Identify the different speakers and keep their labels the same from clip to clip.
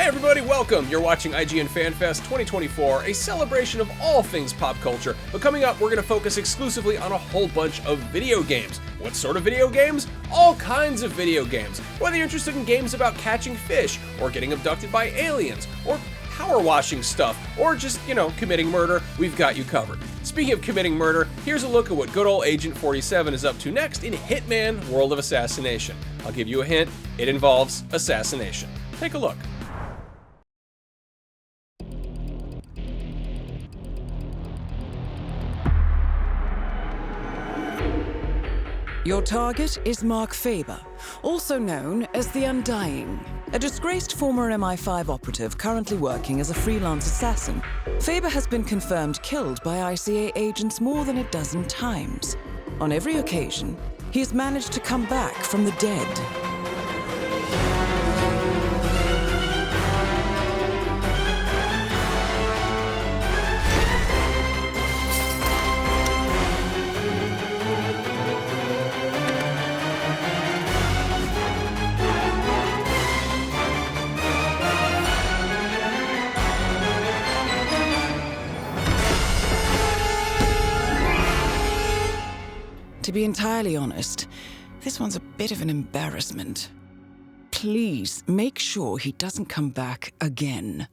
Speaker 1: Hey everybody, welcome! You're watching IGN FanFest 2024, a celebration of all things pop culture, but coming up we're going to focus exclusively on a whole bunch of video games. What sort of video games? All kinds of video games. Whether you're interested in games about catching fish, or getting abducted by aliens, or power washing stuff, or just, committing murder, we've got you covered. Speaking of committing murder, here's a look at what good old Agent 47 is up to next in Hitman World of Assassination. I'll give you a hint, it involves assassination. Take a look.
Speaker 2: Your target is Mark Faber, also known as the Undying, a disgraced former MI5 operative currently working as a freelance assassin. Faber has been confirmed killed by ICA agents more than a dozen times. On every occasion, he has managed to come back from the dead. To be entirely honest, this one's a bit of an embarrassment. Please make sure he doesn't come back again.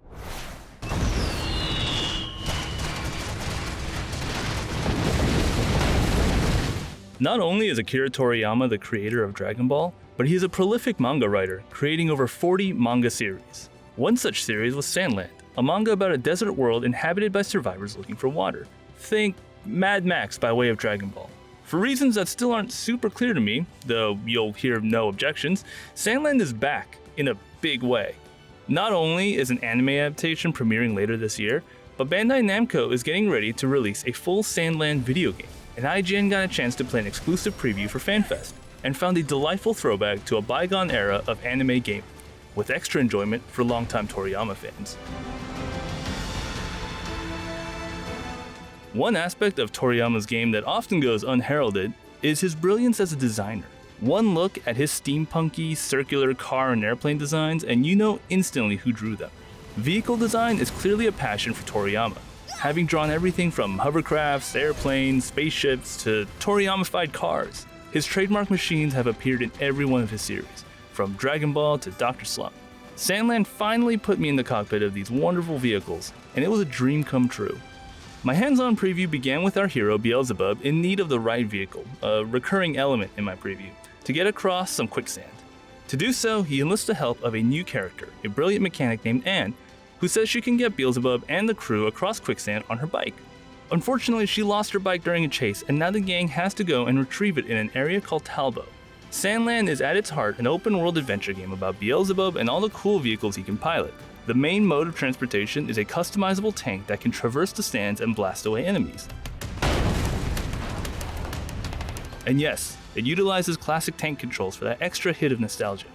Speaker 3: Not only is Akira Toriyama the creator of Dragon Ball, but he is a prolific manga writer, creating over 40 manga series. One such series was Sandland, a manga about a desert world inhabited by survivors looking for water. Think Mad Max by way of Dragon Ball. For reasons that still aren't super clear to me, though you'll hear no objections, Sandland is back in a big way. Not only is an anime adaptation premiering later this year, but Bandai Namco is getting ready to release a full Sandland video game, and IGN got a chance to play an exclusive preview for FanFest, and found a delightful throwback to a bygone era of anime gaming, with extra enjoyment for longtime Toriyama fans. One aspect of Toriyama's game that often goes unheralded is his brilliance as a designer. One look at his steampunky, circular car and airplane designs and you know instantly who drew them. Vehicle design is clearly a passion for Toriyama, having drawn everything from hovercrafts, airplanes, spaceships to Toriyama-fied cars. His trademark machines have appeared in every one of his series, from Dragon Ball to Dr. Slump. Sandland finally put me in the cockpit of these wonderful vehicles, and it was a dream come true. My hands-on preview began with our hero Beelzebub in need of the right vehicle, a recurring element in my preview, to get across some quicksand. To do so, he enlists the help of a new character, a brilliant mechanic named Anne, who says she can get Beelzebub and the crew across quicksand on her bike. Unfortunately, she lost her bike during a chase, and now the gang has to go and retrieve it in an area called Talbo. Sandland is at its heart an open-world adventure game about Beelzebub and all the cool vehicles he can pilot. The main mode of transportation is a customizable tank that can traverse the stands and blast away enemies. And yes, it utilizes classic tank controls for that extra hit of nostalgia.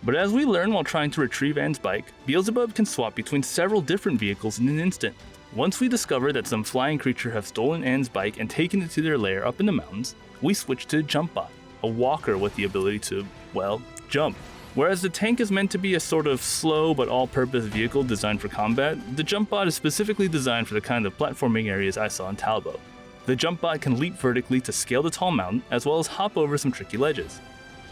Speaker 3: But as we learn while trying to retrieve Anne's bike, Beelzebub can swap between several different vehicles in an instant. Once we discover that some flying creature have stolen Anne's bike and taken it to their lair up in the mountains, we switch to Jumpbot, a walker with the ability to, jump. Whereas the tank is meant to be a sort of slow but all-purpose vehicle designed for combat, the Jumpbot is specifically designed for the kind of platforming areas I saw in Talbo. The Jumpbot can leap vertically to scale the tall mountain, as well as hop over some tricky ledges.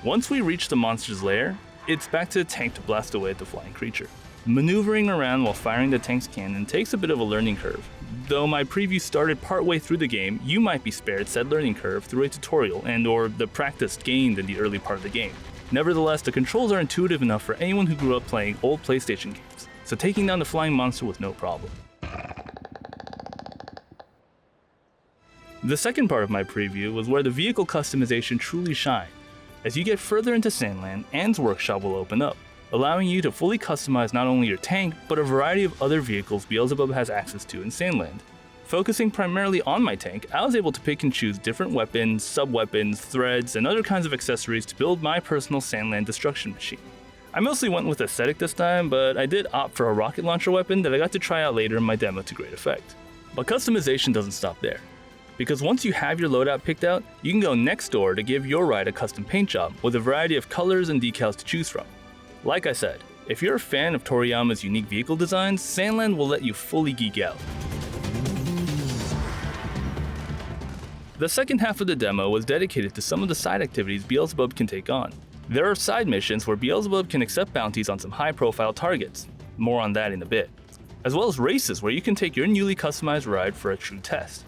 Speaker 3: Once we reach the monster's lair, it's back to the tank to blast away at the flying creature. Maneuvering around while firing the tank's cannon takes a bit of a learning curve. Though my preview started partway through the game, you might be spared said learning curve through a tutorial and/or the practice gained in the early part of the game. Nevertheless, the controls are intuitive enough for anyone who grew up playing old PlayStation games, so taking down the flying monster was no problem. The second part of my preview was where the vehicle customization truly shined. As you get further into Sandland, Anne's workshop will open up, allowing you to fully customize not only your tank, but a variety of other vehicles Beelzebub has access to in Sandland. Focusing primarily on my tank, I was able to pick and choose different weapons, sub-weapons, threads, and other kinds of accessories to build my personal Sandland destruction machine. I mostly went with aesthetic this time, but I did opt for a rocket launcher weapon that I got to try out later in my demo to great effect. But customization doesn't stop there, because once you have your loadout picked out, you can go next door to give your ride a custom paint job with a variety of colors and decals to choose from. Like I said, If you're a fan of Toriyama's unique vehicle designs, Sandland will let you fully geek out. The second half of the demo was dedicated to some of the side activities Beelzebub can take on. There are side missions where Beelzebub can accept bounties on some high-profile targets, more on that in a bit, as well as races where you can take your newly customized ride for a true test.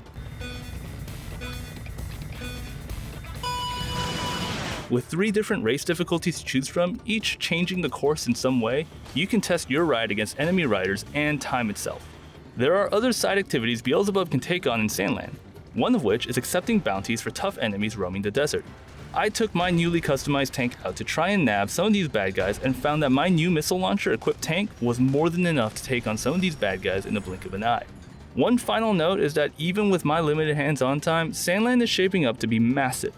Speaker 3: With 3 different race difficulties to choose from, each changing the course in some way, you can test your ride against enemy riders and time itself. There are other side activities Beelzebub can take on in Sandland, one of which is accepting bounties for tough enemies roaming the desert. I took my newly customized tank out to try and nab some of these bad guys and found that my new missile launcher equipped tank was more than enough to take on some of these bad guys in the blink of an eye. One final note is that even with my limited hands-on time, Sandland is shaping up to be massive.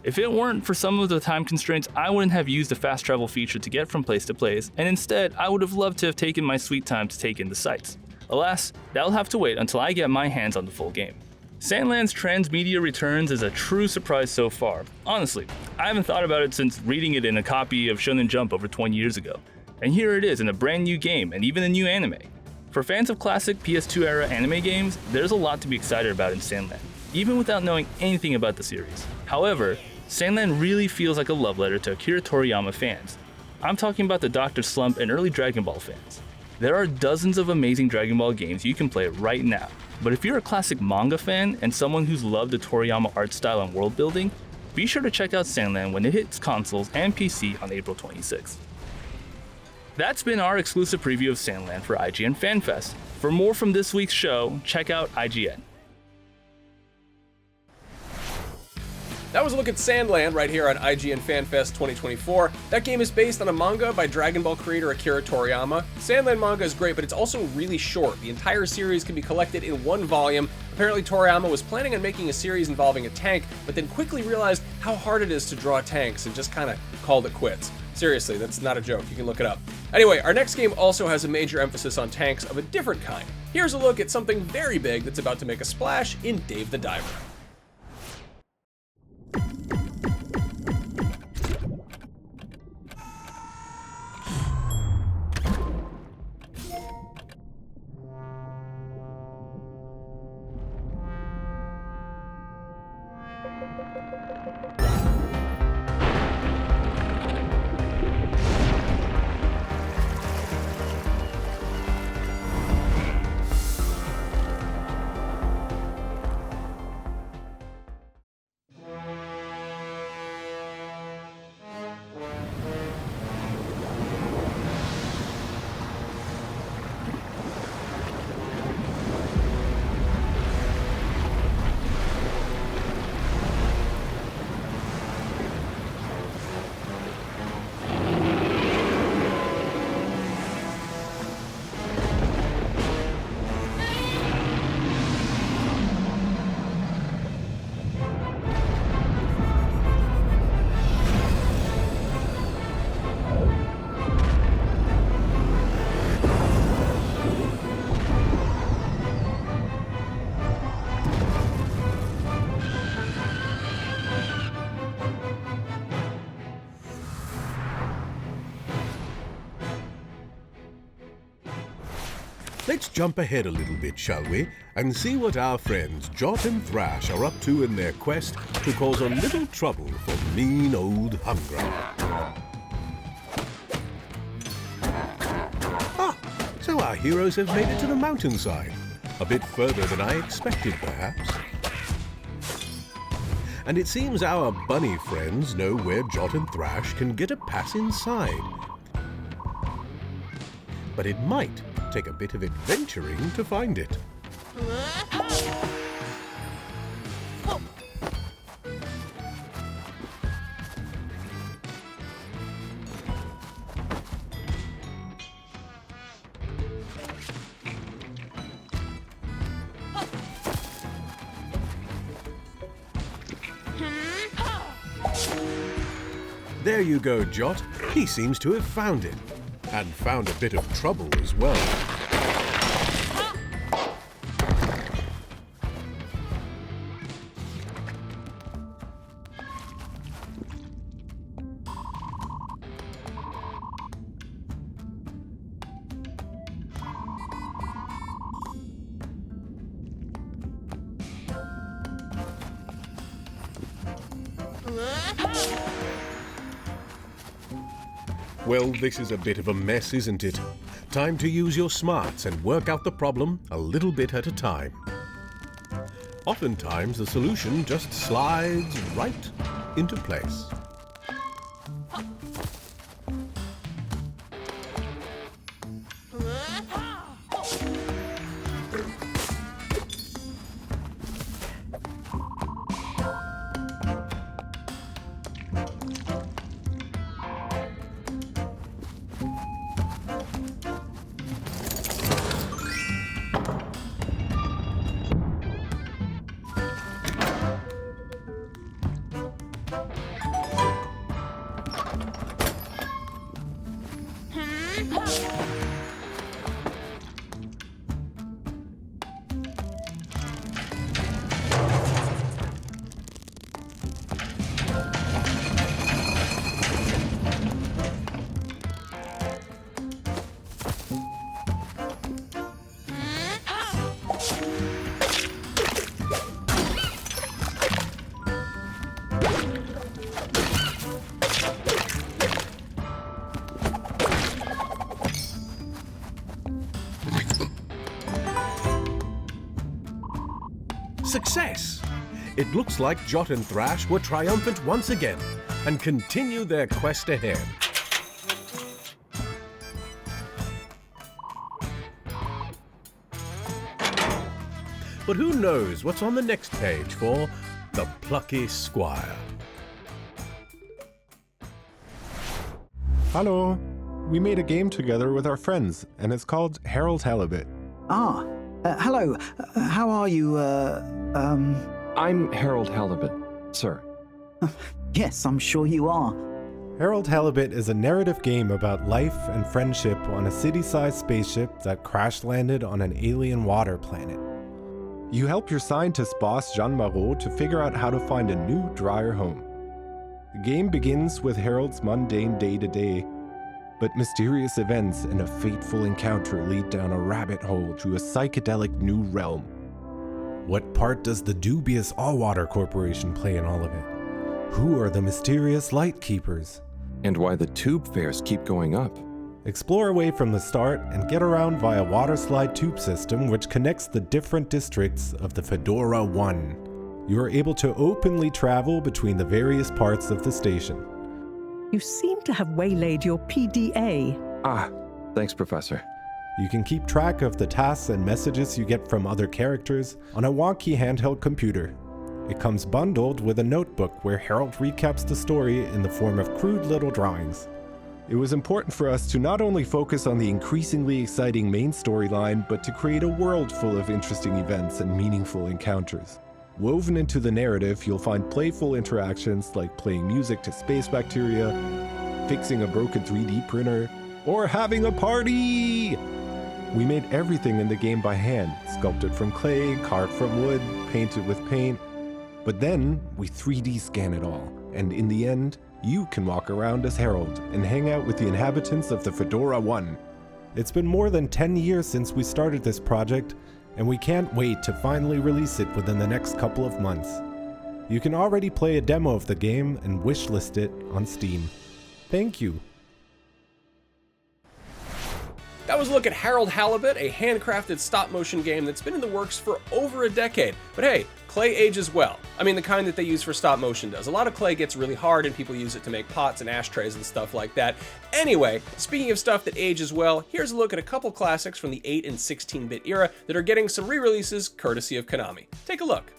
Speaker 3: If it weren't for some of the time constraints, I wouldn't have used the fast travel feature to get from place to place, and instead I would have loved to have taken my sweet time to take in the sights. Alas, that'll have to wait until I get my hands on the full game. Sandland's transmedia returns is a true surprise so far. Honestly, I haven't thought about it since reading it in a copy of Shonen Jump over 20 years ago. And here it is in a brand new game and even a new anime. For fans of classic PS2 era anime games, there's a lot to be excited about in Sandland, even without knowing anything about the series. However, Sandland really feels like a love letter to Akira Toriyama fans. I'm talking about the Dr. Slump and early Dragon Ball fans. There are dozens of amazing Dragon Ball games you can play right now, but if you're a classic manga fan and someone who's loved the Toriyama art style and world building, be sure to check out Sandland when it hits consoles and PC on April 26th. That's been our exclusive preview of Sandland for IGN FanFest. For more from this week's show, check out IGN.
Speaker 1: That was a look at Sandland right here on IGN FanFest 2024. That game is based on a manga by Dragon Ball creator Akira Toriyama. Sandland manga is great, but it's also really short. The entire series can be collected in one volume. Apparently Toriyama was planning on making a series involving a tank, but then quickly realized how hard it is to draw tanks and just kind of called it quits. Seriously, that's not a joke, you can look it up. Anyway, our next game also has a major emphasis on tanks of a different kind. Here's a look at something very big that's about to make a splash in Dave the Diver.
Speaker 4: Let's jump ahead a little bit, shall we, and see what our friends Jot and Thrash are up to in their quest to cause a little trouble for mean old Hungra. Ah, so our heroes have made it to the mountainside. A bit further than I expected, perhaps. And it seems our bunny friends know where Jot and Thrash can get a pass inside. But it might take a bit of adventuring to find it. There you go, Jot. He seems to have found it. And found a bit of trouble as well. Well, this is a bit of a mess, isn't it? Time to use your smarts and work out the problem a little bit at a time. Oftentimes, the solution just slides right into place. Success! It looks like Jot and Thrash were triumphant once again and continue their quest ahead. But who knows what's on the next page for the Plucky Squire?
Speaker 5: Hello. We made a game together with our friends, and it's called Harold Halibut.
Speaker 6: Hello. How are you,
Speaker 7: I'm Harold Halibut, sir.
Speaker 6: Yes, I'm sure you are.
Speaker 5: Harold Halibut is a narrative game about life and friendship on a city-sized spaceship that crash-landed on an alien water planet. You help your scientist boss, Jean Marot, to figure out how to find a new, drier home. The game begins with Harold's mundane day-to-day, but mysterious events and a fateful encounter lead down a rabbit hole to a psychedelic new realm. What part does the dubious Allwater Corporation play in all of it? Who are the mysterious Light Keepers?
Speaker 7: And why the tube fares keep going up.
Speaker 5: Explore away from the start and get around via waterslide tube system which connects the different districts of the Fedora 1. You are able to openly travel between the various parts of the station.
Speaker 8: You seem to have waylaid your PDA.
Speaker 7: Ah, thanks, Professor.
Speaker 5: You can keep track of the tasks and messages you get from other characters on a wonky handheld computer. It comes bundled with a notebook where Harold recaps the story in the form of crude little drawings. It was important for us to not only focus on the increasingly exciting main storyline, but to create a world full of interesting events and meaningful encounters. Woven into the narrative, you'll find playful interactions like playing music to space bacteria, fixing a broken 3D printer, or having a party! We made everything in the game by hand, sculpted from clay, carved from wood, painted with paint. But then, we 3D scan it all, and in the end, you can walk around as Harold and hang out with the inhabitants of the Fedora 1. It's been more than 10 years since we started this project, and we can't wait to finally release it within the next couple of months. You can already play a demo of the game and wishlist it on Steam. Thank you.
Speaker 1: That was a look at Harold Halibut, a handcrafted stop-motion game that's been in the works for over a decade. But hey, clay ages well. I mean, the kind that they use for stop-motion does. A lot of clay gets really hard and people use it to make pots and ashtrays and stuff like that. Anyway, speaking of stuff that ages well, here's a look at a couple classics from the 8 and 16-bit era that are getting some re-releases courtesy of Konami. Take a look.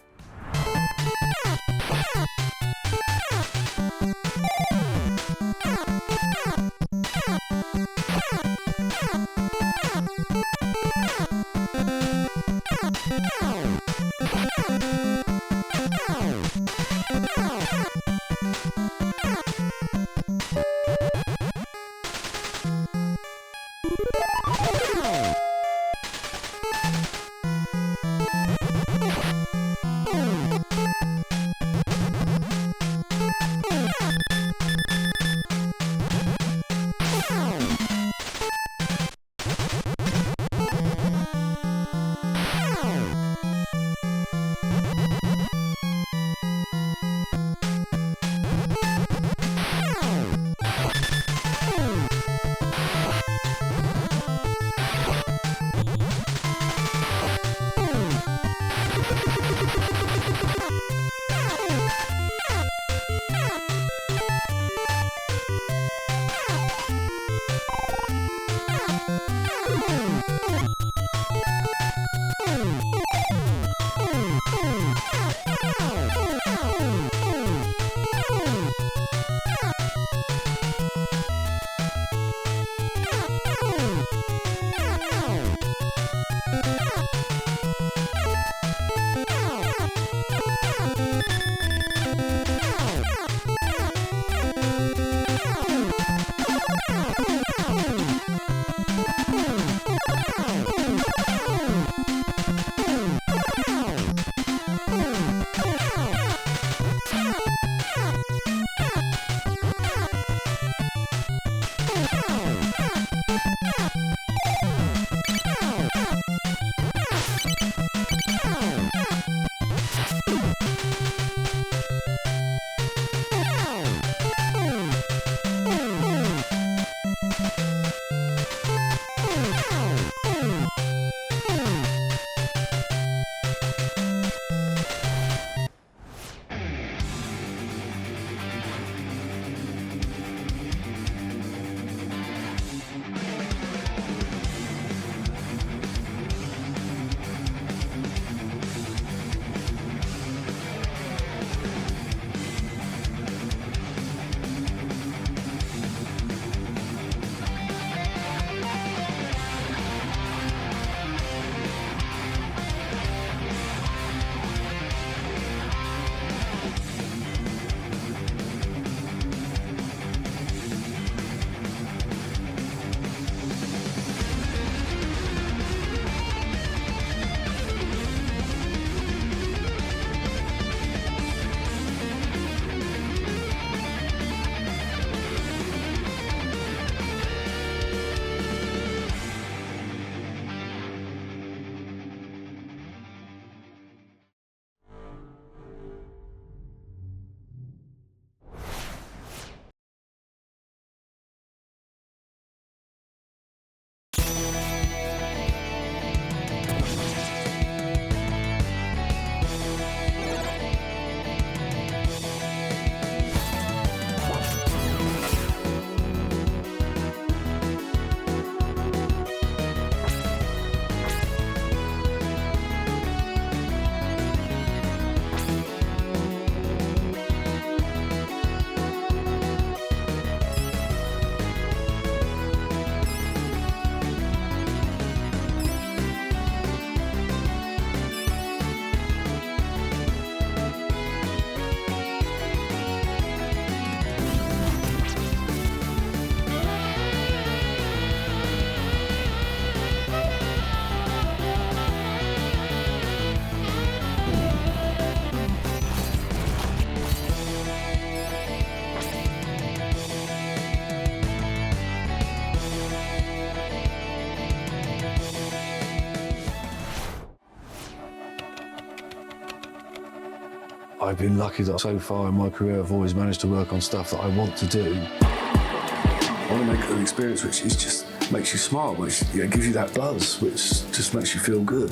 Speaker 9: I've been lucky that so far in my career I've always managed to work on stuff that I want to do. I want to make an experience which is just makes you smile, which gives you that buzz, which just makes you feel good.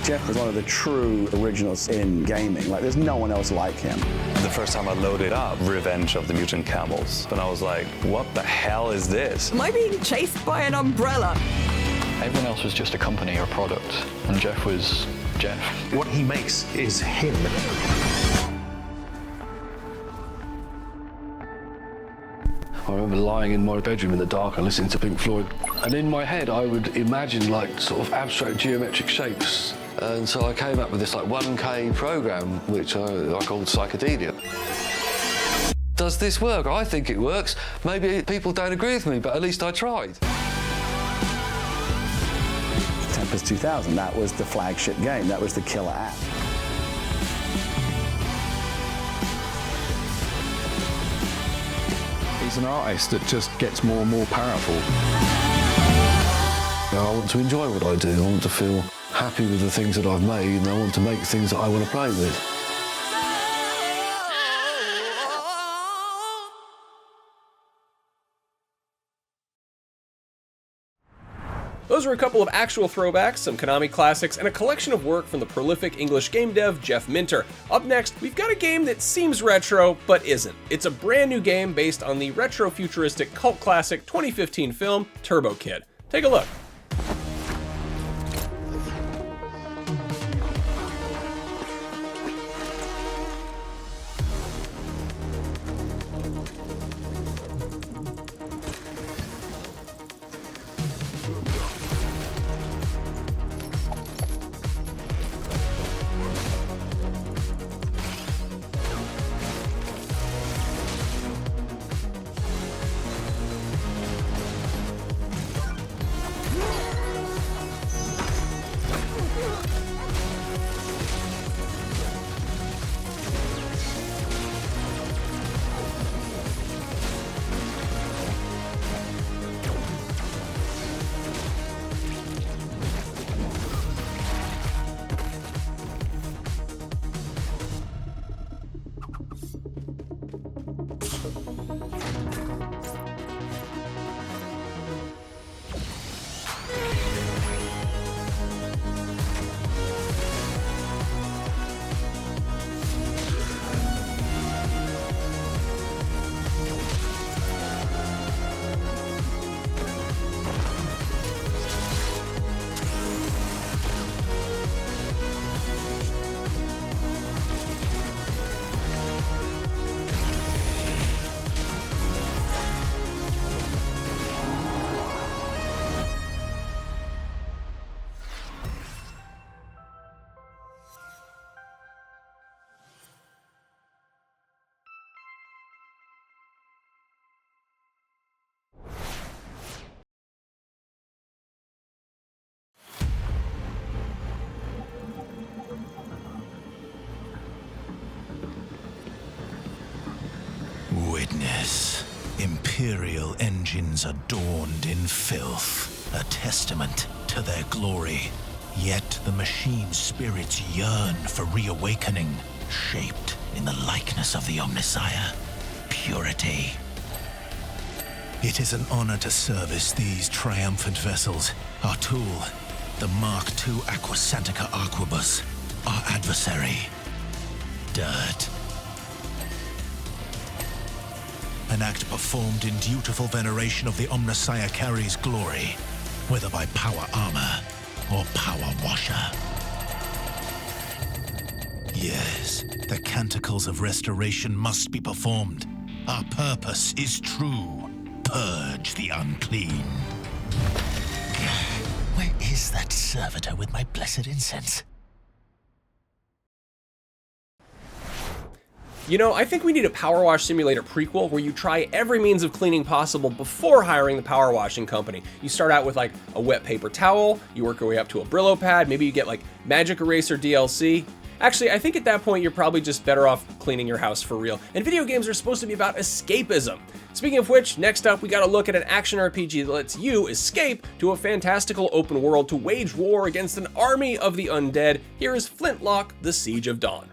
Speaker 10: Jeff was one of the true originals in gaming. Like, there's no one else like him.
Speaker 11: The first time I loaded up Revenge of the Mutant Camels, and I was like, what the hell is this?
Speaker 2: Am I being chased by an umbrella?
Speaker 12: Everyone else was just a company or product, and Jeff was Jeff.
Speaker 13: What he makes is him.
Speaker 9: I remember lying in my bedroom in the dark and listening to Pink Floyd. And in my head, I would imagine like sort of abstract geometric shapes. And so I came up with this like 1K program, which I called Psychedelia. Does this work? I think it works. Maybe people don't agree with me, but at least I tried.
Speaker 10: Tempest 2000, that was the flagship game. That was the killer app.
Speaker 9: He's an artist that just gets more and more powerful. I want to enjoy what I do. I want to feel happy with the things that I've made, and I want to make things that I want to play with.
Speaker 1: Those were a couple of actual throwbacks, some Konami classics, and a collection of work from the prolific English game dev Jeff Minter. Up next, we've got a game that seems retro, but isn't. It's a brand new game based on the retro-futuristic cult classic 2015 film Turbo Kid. Take a look.
Speaker 14: Witness. Imperial engines adorned in filth, a testament to their glory. Yet the machine spirits yearn for reawakening, shaped in the likeness of the Omnissiah. Purity. It is an honor to service these triumphant vessels. Our tool, the Mark II Aquasantica Aquabus. Our adversary, dirt. An act performed in dutiful veneration of the Omnissiah carries glory, whether by power armor or power washer. Yes, the canticles of restoration must be performed. Our purpose is true. Purge the unclean. Where is that servitor with my blessed incense?
Speaker 1: You know, I think we need a Power Wash Simulator prequel where you try every means of cleaning possible before hiring the power washing company. You start out with like a wet paper towel, you work your way up to a Brillo pad, maybe you get like Magic Eraser DLC. Actually, I think at that point you're probably just better off cleaning your house for real. And video games are supposed to be about escapism. Speaking of which, next up we gotta look at an action RPG that lets you escape to a fantastical open world to wage war against an army of the undead. Here is Flintlock, The Siege of Dawn.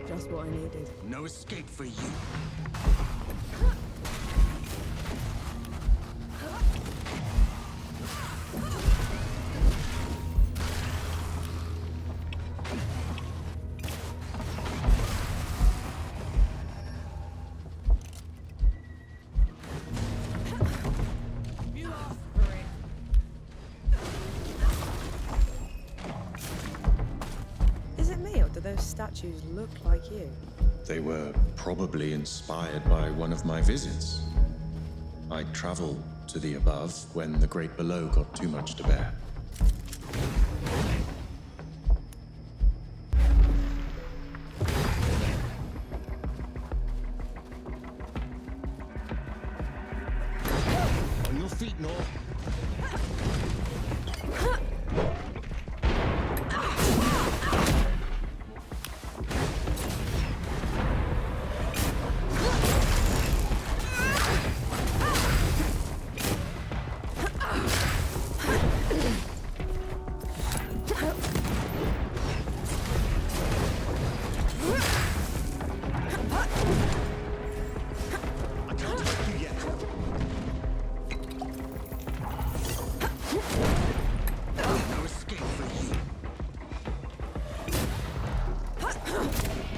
Speaker 15: Just what I needed.
Speaker 14: No escape for you.
Speaker 15: Is it me, or do those statues look like you?
Speaker 16: They were probably inspired by one of my visits. I traveled to the above when the great below got too much to bear.
Speaker 14: On your feet, Nor.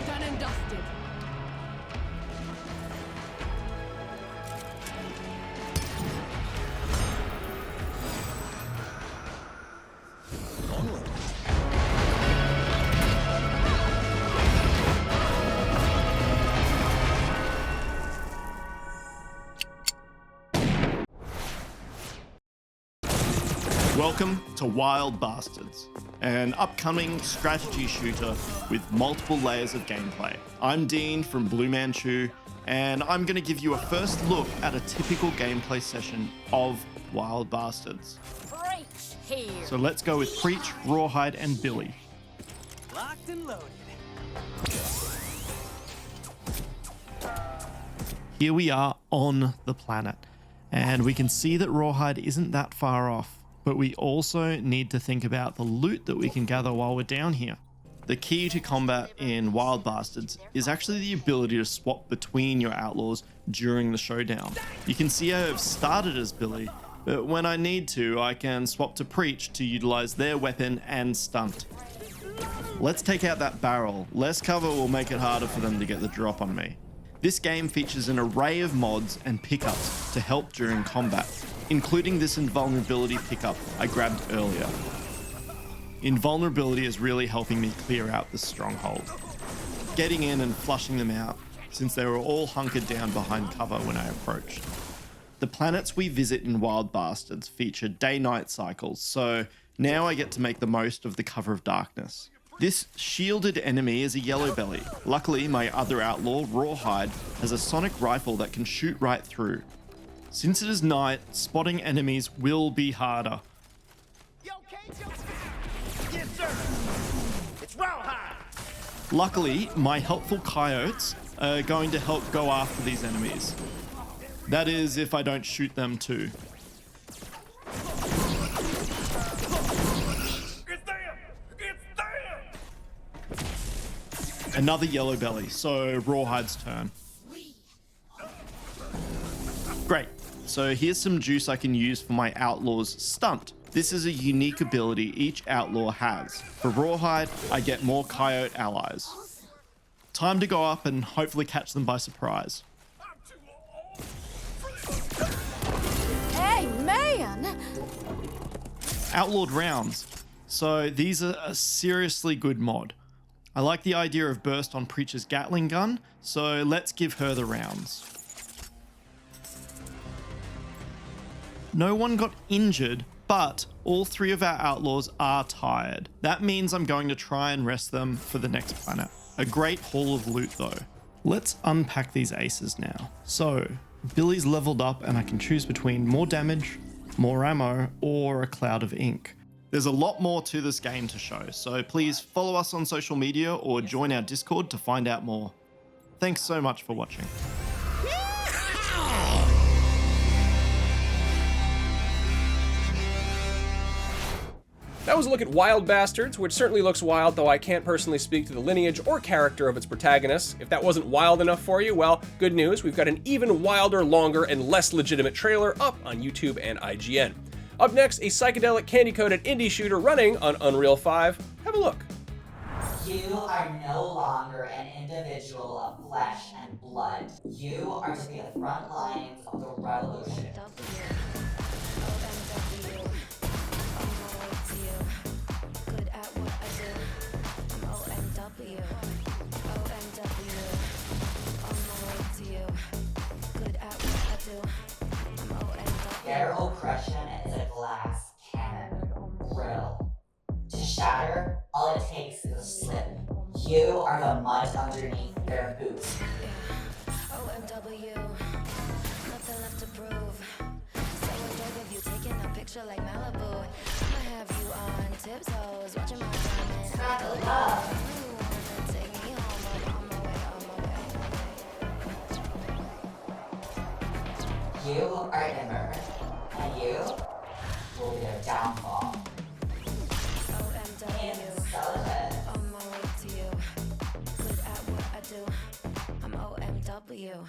Speaker 15: Done and dusted.
Speaker 17: Welcome to Wild Bastards, an upcoming strategy shooter with multiple layers of gameplay. I'm Dean from Blue Manchu, and I'm going to give you a first look at a typical gameplay session of Wild Bastards.
Speaker 15: Preach here.
Speaker 17: So let's go with Preach, Rawhide, and Billy.
Speaker 18: Locked and loaded.
Speaker 17: Here we are on the planet, and we can see that Rawhide isn't that far off. But we also need to think about the loot that we can gather while we're down here. The key to combat in Wild Bastards is actually the ability to swap between your outlaws during the showdown. You can see I have started as Billy, but when I need to, I can swap to Preach to utilize their weapon and stunt. Let's take out that barrel. Less cover will make it harder for them to get the drop on me. This game features an array of mods and pickups to help during combat, including this invulnerability pickup I grabbed earlier. Invulnerability is really helping me clear out the stronghold, getting in and flushing them out since they were all hunkered down behind cover when I approached. The planets we visit in Wild Bastards feature day-night cycles, so now I get to make the most of the cover of darkness. This shielded enemy is a yellow belly. Luckily, my other outlaw, Rawhide, has a sonic rifle that can shoot right through. Since it is night, spotting enemies will be harder.
Speaker 18: Yes, sir. It's Rawhide.
Speaker 17: Luckily, my helpful coyotes are going to help go after these enemies. That is, if I don't shoot them too. Another yellow belly, so Rawhide's turn. Great, so here's some juice I can use for my outlaw's stunt. This is a unique ability each outlaw has. For Rawhide, I get more coyote allies. Time to go up and hopefully catch them by surprise.
Speaker 15: Hey, man!
Speaker 17: Outlawed rounds. So these are a seriously good mod. I like the idea of burst on Preacher's Gatling gun, so let's give her the rounds. No one got injured, but all three of our outlaws are tired. That means I'm going to try and rest them for the next planet. A great haul of loot though. Let's unpack these aces now. So, Billy's leveled up and I can choose between more damage, more ammo, or a cloud of ink. There's a lot more to this game to show, so please follow us on social media or join our Discord to find out more. Thanks so much for watching.
Speaker 1: That was a look at Wild Bastards, which certainly looks wild, though I can't personally speak to the lineage or character of its protagonists. If that wasn't wild enough for you, well, good news, we've got an even wilder, longer, and less legitimate trailer up on YouTube and IGN. Up next, a psychedelic candy-coated indie shooter running on Unreal 5. Have a look.
Speaker 19: You are no longer an individual of flesh and blood. You are to be the front lines of the revolution. Their oppression is a glass cannon grill. To shatter, all it takes is a slip. You are the mud underneath their boots.
Speaker 15: OMW, nothing left to prove. So in dark of you taking a picture like Malibu. I'ma have you on tiptoes, watching my diamond.
Speaker 19: It's not the love.
Speaker 15: You wanna take me home, on my way,
Speaker 19: You are immigrant, and you will be their downfall. Insolent.
Speaker 15: on my way to you. Good at what I do. I'm OMW.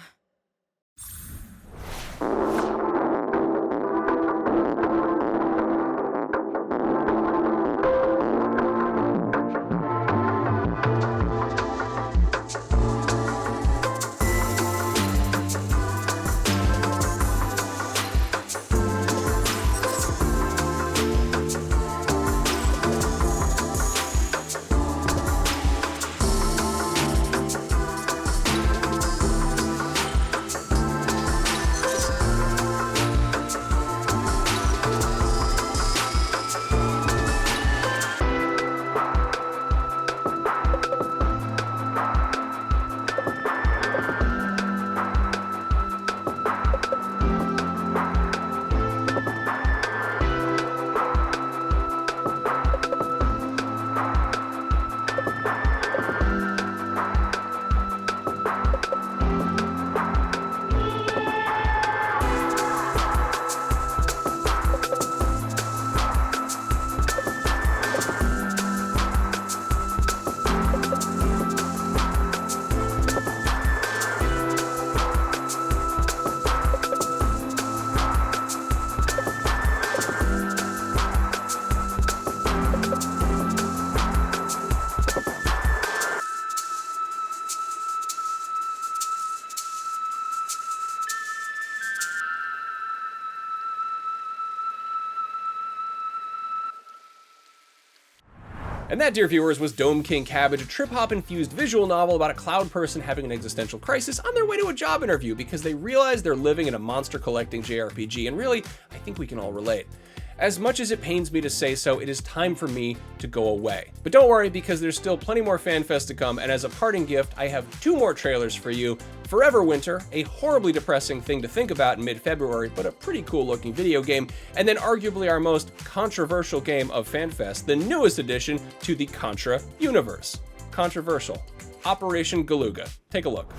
Speaker 1: And that, dear viewers, was Dome King Cabbage, a trip-hop-infused visual novel about a cloud person having an existential crisis on their way to a job interview because they realize they're living in a monster-collecting JRPG, and really, I think we can all relate. As much as it pains me to say so, it is time for me to go away. But don't worry, because there's still plenty more FanFest to come, and as a parting gift, I have 2 more trailers for you. Forever Winter, a horribly depressing thing to think about in mid-February, but a pretty cool-looking video game, and then arguably our most controversial game of FanFest, the newest addition to the Contra universe. Controversial. Operation Galuga. Take a look.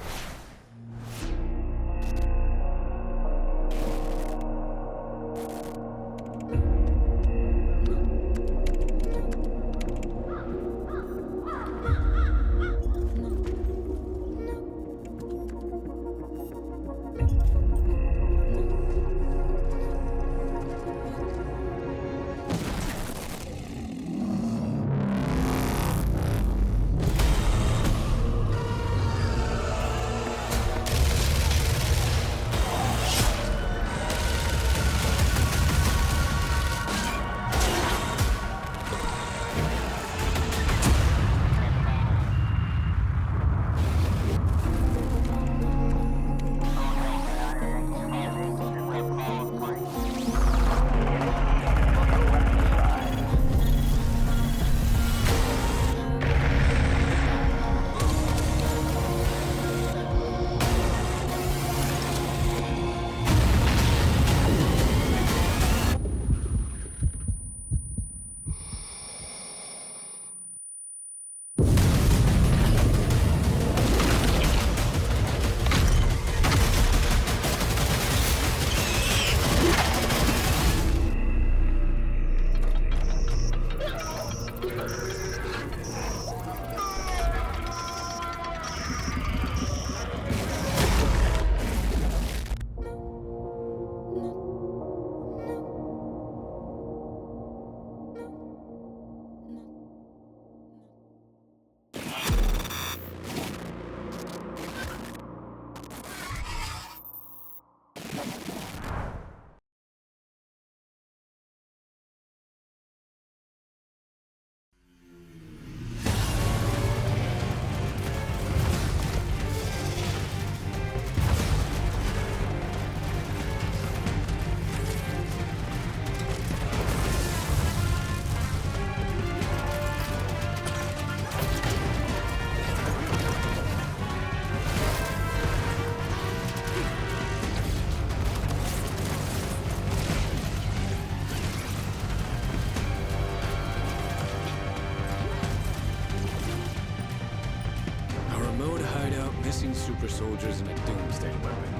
Speaker 20: super soldiers and a doomsday weapon.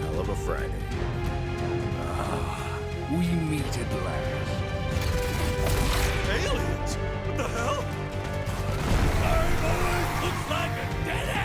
Speaker 20: Hell of a Friday. Ah, we meet at last.
Speaker 18: Aliens? What the hell? Sorry, boys. Looks like a dead